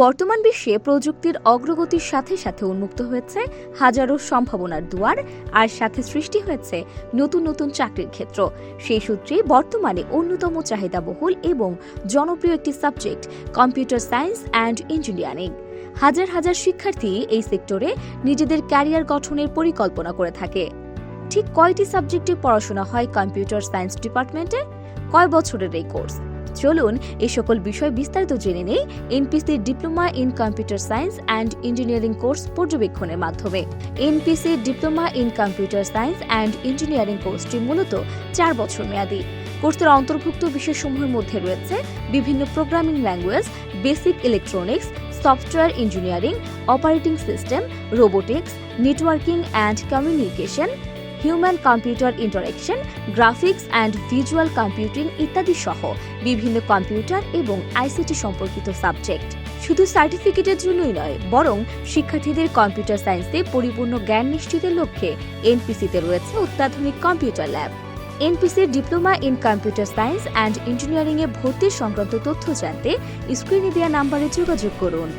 বর্তমান বিশ্বে প্রযুক্তির অগ্রগতির সাথে সাথে উন্মুক্ত হয়েছে হাজারো সম্ভাবনার দুয়ার, আর সাথে সৃষ্টি হয়েছে নতুন নতুন চাকরির ক্ষেত্র। সেই সূত্রে বর্তমানে অন্যতম চাহিদাবহুল এবং জনপ্রিয় একটি subject computer science and engineering. হাজার হাজার শিক্ষার্থী এই সেক্টরে নিজেদের ক্যারিয়ার গঠনের পরিকল্পনা করে থাকে। ঠিক কয়টি সাবজেক্টে পড়াশোনা হয় কম্পিউটার সায়েন্স ডিপার্টমেন্টে? কয় বছরের এই কোর্স? চলুন এই সকল বিষয় বিস্তারিত জেনে নেই NPC diploma in computer science and engineering course পর্যবেক্ষণের মাধ্যমে। NPC diploma in computer science and engineering কোর্সটি মূলত 4 বছর মেয়াদী। কোর্সের অন্তর্ভুক্ত বিষয়সমূহের মধ্যে রয়েছে বিভিন্ন programming language, basic electronics, software engineering, operating system, robotics, networking and communication, human computer interaction, graphics and visual computing ইত্যাদি সহ বিভিন্ন কম্পিউটার এবং আইসিটি সম্পর্কিত সাবজেক্ট। শুধু সার্টিফিকেটের জন্যই নয়, বরং শিক্ষার্থীদের কম্পিউটার সায়েন্সে পরিপূর্ণ জ্ঞান নিশ্চিতের লক্ষ্যে এনপিসিতে রয়েছে অত্যাধুনিক কম্পিউটার ল্যাব। এনপিসির diploma in computer science and engineering এ ভর্তি সংক্রান্ত তথ্য জানতে স্ক্রিনে দেওয়া নাম্বারে যোগাযোগ করুন।